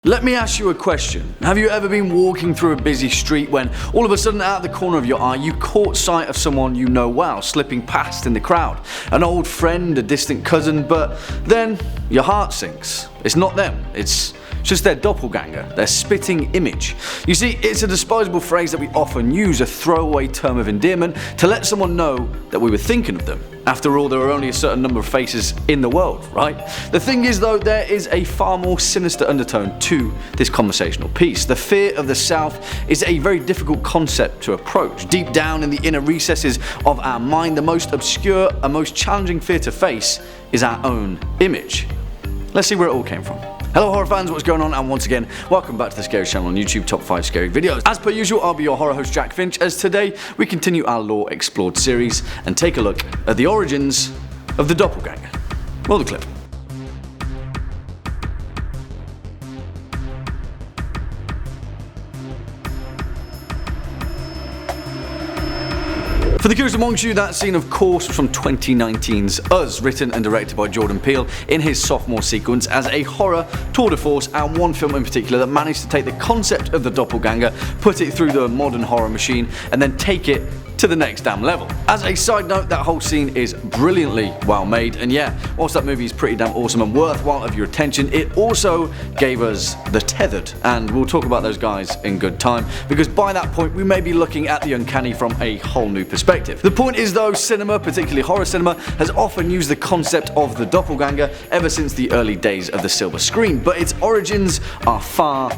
Let me ask you a question. Have you ever been walking through a busy street when all of a sudden out of the corner of your eye you caught sight of someone you know well slipping past in the crowd? An old friend, a distant cousin, but then your heart sinks. It's not them, it's just their doppelganger, their spitting image. You see, it's a disposable phrase that we often use, a throwaway term of endearment, to let someone know that we were thinking of them. After all, there are only a certain number of faces in the world, right? The thing is though, there is a far more sinister undertone to this conversational piece. The fear of the South is a very difficult concept to approach. Deep down in the inner recesses of our mind, the most obscure and most challenging fear to face is our own image. Let's see where it all came from. Hello horror fans, what's going on, and once again, welcome back to the Scary Channel on YouTube, Top 5 Scary Videos. As per usual, I'll be your horror host Jack Finch, as today we continue our Lore Explored series and take a look at the origins of the doppelganger. Roll the clip. For the curious amongst you, that scene of course was from 2019's Us, written and directed by Jordan Peele in his sophomore sequence as a horror tour de force, and one film in particular that managed to take the concept of the doppelganger, put it through the modern horror machine, and then take it to the next damn level. As a side note, that whole scene is brilliantly well made, and yeah, whilst that movie is pretty damn awesome and worthwhile of your attention, it also gave us The Tethered, and we'll talk about those guys in good time, because by that point we may be looking at the uncanny from a whole new perspective. The point is though, cinema, particularly horror cinema, has often used the concept of the doppelganger ever since the early days of the silver screen, but its origins are far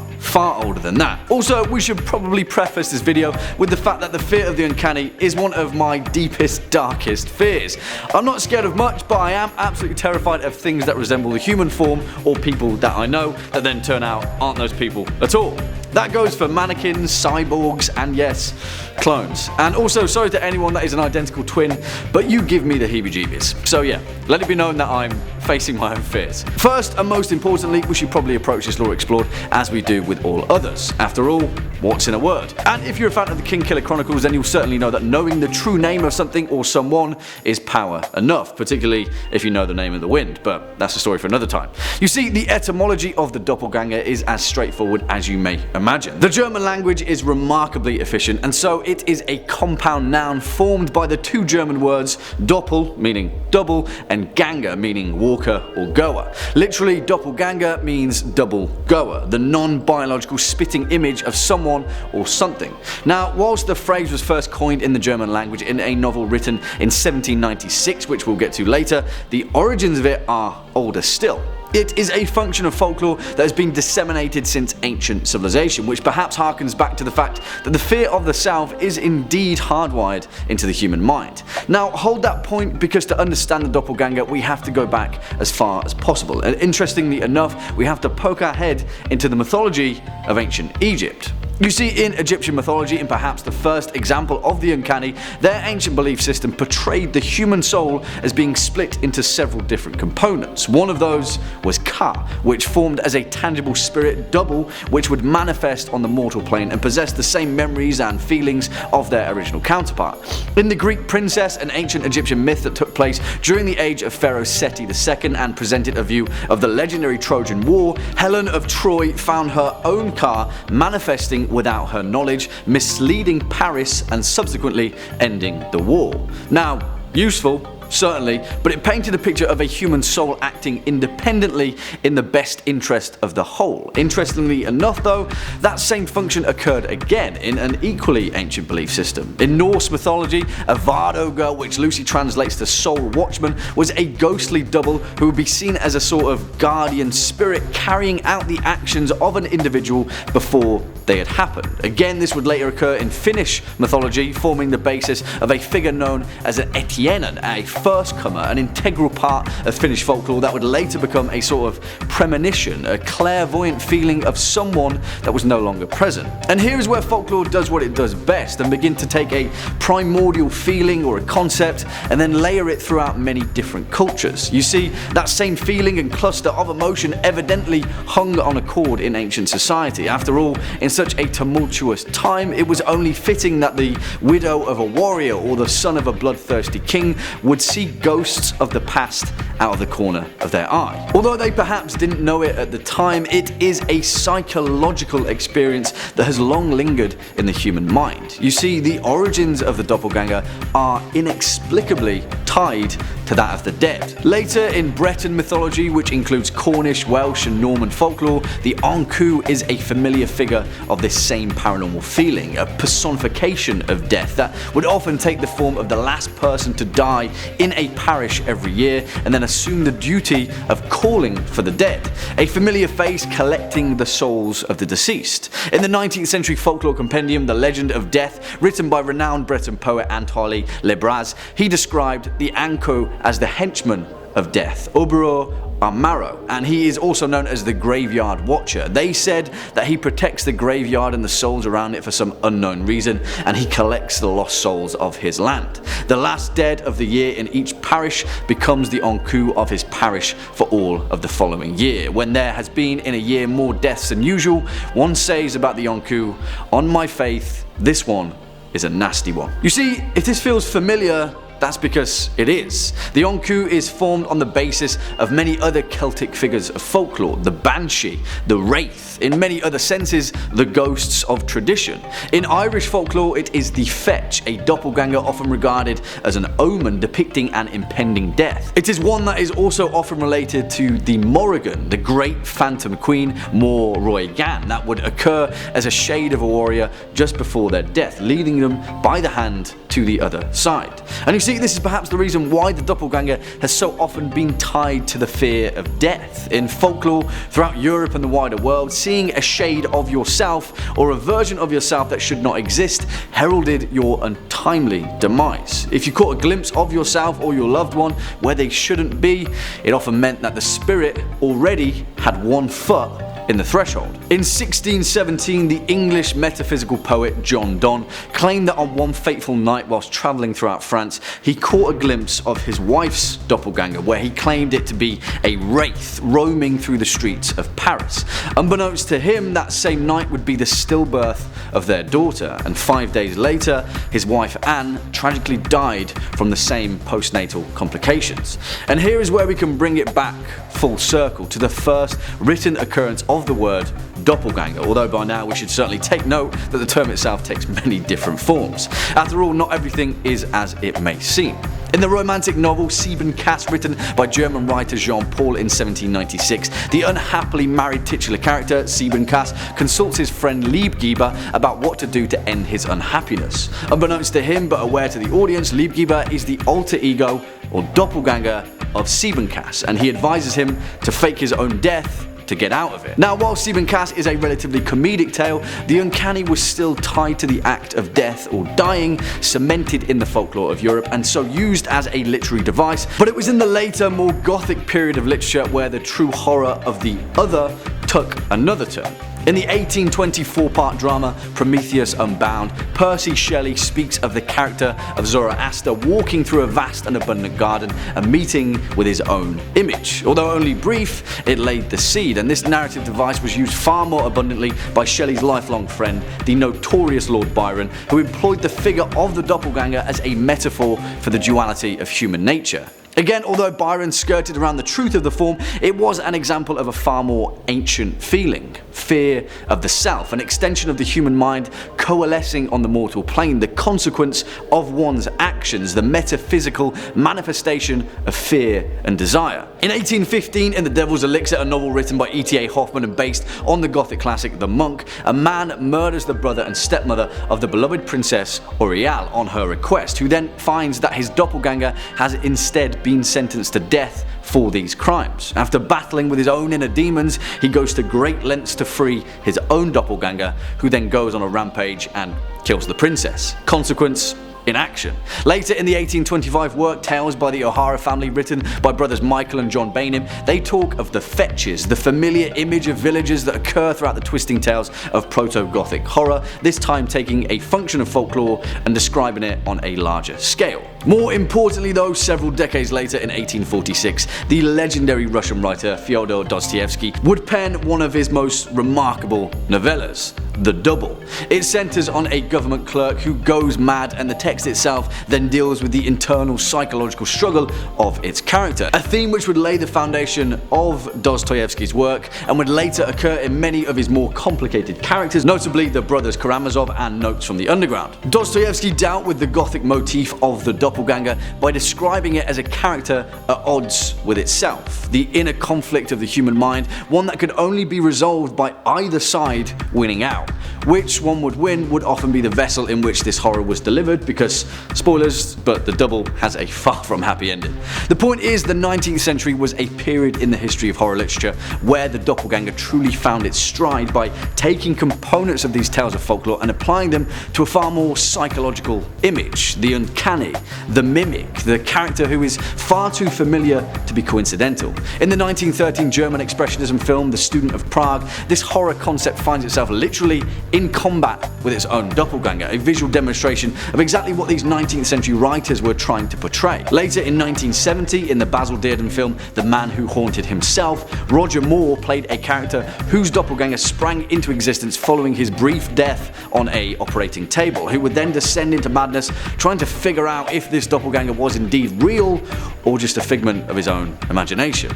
older than that. Also, we should probably preface this video with the fact that the fear of the uncanny is one of my deepest, darkest fears. I'm not scared of much, but I am absolutely terrified of things that resemble the human form or people that I know that then turn out aren't those people at all. That goes for mannequins, cyborgs, and yes, clones. And also, sorry to anyone that is an identical twin, but you give me the heebie-jeebies. So yeah, let it be known that I'm facing my own fears. First and most importantly, we should probably approach this Lore Explored as we do with all others. After all, what's in a word? And if you're a fan of the King Killer Chronicles, then you'll certainly know that knowing the true name of something or someone is power enough, particularly if you know the name of the wind, but that's a story for another time. You see, the etymology of the doppelganger is as straightforward as you may imagine. The German language is remarkably efficient, and so it is a compound noun formed by the two German words doppel, meaning double, and ganger, meaning walker or goer. Literally, doppelganger means double goer, the non-biological spitting image of someone or something. Now, whilst the phrase was first coined in the German language in a novel written in 1796, which we'll get to later, the origins of it are older still. It is a function of folklore that has been disseminated since ancient civilization, which perhaps harkens back to the fact that the fear of the South is indeed hardwired into the human mind. Now, hold that point, because to understand the doppelganger we have to go back as far as possible, and interestingly enough we have to poke our head into the mythology of ancient Egypt. You see, in Egyptian mythology, and perhaps the first example of the uncanny, their ancient belief system portrayed the human soul as being split into several different components. One of those was Ka, which formed as a tangible spirit double which would manifest on the mortal plane and possess the same memories and feelings of their original counterpart. In the Greek princess, an ancient Egyptian myth that took place during the age of Pharaoh Seti II and presented a view of the legendary Trojan War, Helen of Troy found her own Ka manifesting without her knowledge, misleading Paris and subsequently ending the war. Now, useful, certainly, but it painted a picture of a human soul acting independently in the best interest of the whole. Interestingly enough though, that same function occurred again in an equally ancient belief system. In Norse mythology, a Vardoga, which loosely translates to soul watchman, was a ghostly double who would be seen as a sort of guardian spirit carrying out the actions of an individual before they had happened. Again, this would later occur in Finnish mythology, forming the basis of a figure known as an Etienen, a first-comer, an integral part of Finnish folklore that would later become a sort of premonition, a clairvoyant feeling of someone that was no longer present. And here is where folklore does what it does best and begin to take a primordial feeling or a concept and then layer it throughout many different cultures. You see, that same feeling and cluster of emotion evidently hung on a chord in ancient society. After all, in such a tumultuous time, it was only fitting that the widow of a warrior or the son of a bloodthirsty king would see ghosts of the past out of the corner of their eye. Although they perhaps didn't know it at the time, it is a psychological experience that has long lingered in the human mind. You see, the origins of the doppelganger are inexplicably tied to that of the dead. Later in Breton mythology, which includes Cornish, Welsh and Norman folklore, the Oncu is a familiar figure of this same paranormal feeling, a personification of death that would often take the form of the last person to die in a parish every year and then assume the duty of calling for the dead, a familiar face collecting the souls of the deceased. In the 19th century folklore compendium The Legend of Death, written by renowned Breton poet Antoine Lebras, he described the Oncu as the henchman of death, Obero Amaro, and he is also known as the Graveyard Watcher. They said that he protects the graveyard and the souls around it for some unknown reason, and he collects the lost souls of his land. The last dead of the year in each parish becomes the Oncu of his parish for all of the following year. When there has been in a year more deaths than usual, one says about the Oncu, "On my faith, this one is a nasty one." You see, if this feels familiar, that's because it is. The Oncu is formed on the basis of many other Celtic figures of folklore, the Banshee, the Wraith, in many other senses, the ghosts of tradition. In Irish folklore, it is the Fetch, a doppelganger often regarded as an omen depicting an impending death. It is one that is also often related to the Morrigan, the great phantom queen, Mór Roigan, that would occur as a shade of a warrior just before their death, leading them by the hand to the other side. And you see, this is perhaps the reason why the doppelganger has so often been tied to the fear of death. In folklore throughout Europe and the wider world, seeing a shade of yourself or a version of yourself that should not exist heralded your untimely demise. If you caught a glimpse of yourself or your loved one where they shouldn't be, it often meant that the spirit already had one foot in the threshold. In 1617, the English metaphysical poet John Donne claimed that on one fateful night whilst travelling throughout France, he caught a glimpse of his wife's doppelganger, where he claimed it to be a wraith roaming through the streets of Paris. Unbeknownst to him, that same night would be the stillbirth of their daughter, and 5 days later, his wife Anne tragically died from the same postnatal complications. And here is where we can bring it back full circle to the first written occurrence of the word doppelganger, although by now we should certainly take note that the term itself takes many different forms. After all, not everything is as it may seem. In the romantic novel Siebenkäs, written by German writer Jean-Paul in 1796, the unhappily married titular character, Siebenkäs, consults his friend Liebgeber about what to do to end his unhappiness. Unbeknownst to him, but aware to the audience, Liebgeber is the alter ego or doppelganger of Siebenkäs, and he advises him to fake his own death to get out of it. Now, while Siebenkäs is a relatively comedic tale, the uncanny was still tied to the act of death or dying, cemented in the folklore of Europe, and so used as a literary device. But it was in the later, more gothic period of literature where the true horror of the other took another turn. In the 1824-part drama Prometheus Unbound, Percy Shelley speaks of the character of Zoroaster walking through a vast and abundant garden and meeting with his own image. Although only brief, it laid the seed, and this narrative device was used far more abundantly by Shelley's lifelong friend, the notorious Lord Byron, who employed the figure of the doppelganger as a metaphor for the duality of human nature. Again, although Byron skirted around the truth of the form, it was an example of a far more ancient feeling. Fear of the self, an extension of the human mind coalescing on the mortal plane, the consequence of one's actions, the metaphysical manifestation of fear and desire. In 1815, in The Devil's Elixir, a novel written by E.T.A. Hoffmann and based on the gothic classic The Monk, a man murders the brother and stepmother of the beloved princess Auriel on her request, who then finds that his doppelganger has instead been sentenced to death for these crimes. After battling with his own inner demons, he goes to great lengths to free his own doppelganger, who then goes on a rampage and kills the princess. Consequence in action. Later in the 1825 work Tales by the O'Hara Family, written by brothers Michael and John Bainham, they talk of the fetches, the familiar image of villagers that occur throughout the twisting tales of proto-Gothic horror, this time taking a function of folklore and describing it on a larger scale. More importantly though, several decades later in 1846, the legendary Russian writer Fyodor Dostoevsky would pen one of his most remarkable novellas, The Double. It centers on a government clerk who goes mad, and the text itself then deals with the internal psychological struggle of its character, a theme which would lay the foundation of Dostoevsky's work and would later occur in many of his more complicated characters, notably the brothers Karamazov and Notes from the Underground. Dostoevsky dealt with the Gothic motif of the doppelganger by describing it as a character at odds with itself, the inner conflict of the human mind, one that could only be resolved by either side winning out. Which one would win would often be the vessel in which this horror was delivered, because, spoilers, but The Double has a far from happy ending. The point is, the 19th century was a period in the history of horror literature where the doppelganger truly found its stride by taking components of these tales of folklore and applying them to a far more psychological image, the uncanny, the mimic, the character who is far too familiar to be coincidental. In the 1913 German expressionism film The Student of Prague, this horror concept finds itself literally in combat with its own doppelganger, a visual demonstration of exactly what these 19th century writers were trying to portray. Later in 1970, in the Basil Dearden film The Man Who Haunted Himself, Roger Moore played a character whose doppelganger sprang into existence following his brief death on a operating table, who would then descend into madness trying to figure out if this doppelganger was indeed real or just a figment of his own imagination.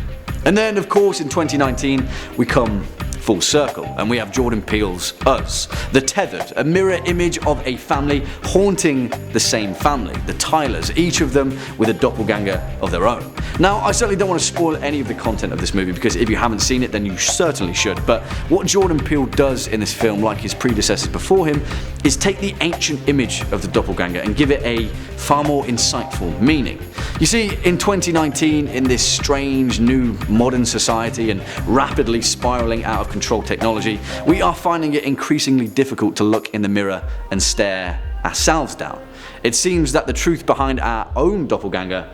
And then, of course, in 2019, we come full circle, and we have Jordan Peele's Us, The Tethered, a mirror image of a family haunting the same family, the Tylers, each of them with a doppelganger of their own. Now, I certainly don't want to spoil any of the content of this movie, because if you haven't seen it, then you certainly should, but what Jordan Peele does in this film, like his predecessors before him, is take the ancient image of the doppelganger and give it a far more insightful meaning. You see, in 2019, in this strange new modern society and rapidly spiraling out of control technology, we are finding it increasingly difficult to look in the mirror and stare ourselves down. It seems that the truth behind our own doppelganger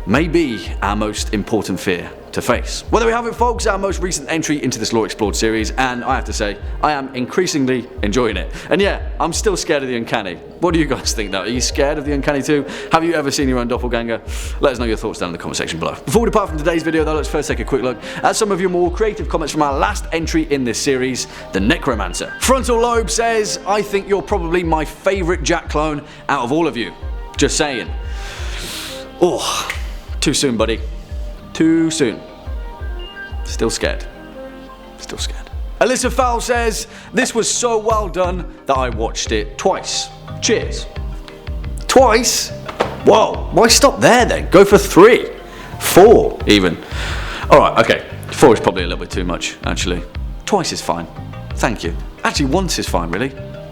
may be our most important fear to face. Well, there we have it, folks, our most recent entry into this Lore Explored series, and I have to say, I am increasingly enjoying it. And yeah, I'm still scared of the uncanny. What do you guys think though? Are you scared of the uncanny too? Have you ever seen your own doppelganger? Let us know your thoughts down in the comment section below. Before we depart from today's video though, let's first take a quick look at some of your more creative comments from our last entry in this series, The Necromancer. Frontal Lobe says, I think you're probably my favourite Jack clone out of all of you. Just saying. Oh, too soon, buddy. Too soon. Still scared. Still scared. Alyssa Fowl says, this was so well done that I watched it twice. Cheers. Twice? Whoa, why stop there then? Go for 3. 4 even. Alright, okay. 4 is probably a little bit too much, actually. Twice is fine. Thank you. Actually, once is fine, really.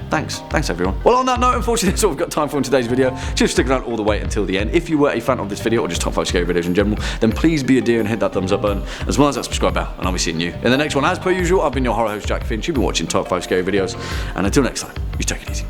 Thanks everyone. Well, on that note, unfortunately that's all we've got time for in today's video. Just stick around all the way until the end. If you were a fan of this video, or just top 5 scary videos in general, then please be a dear and hit that thumbs up button, as well as that subscribe bell, and I'll be seeing you in the next one. As per usual, I've been your horror host, Jack Finch. You've been watching Top 5 Scary Videos, and until next time, you take it easy.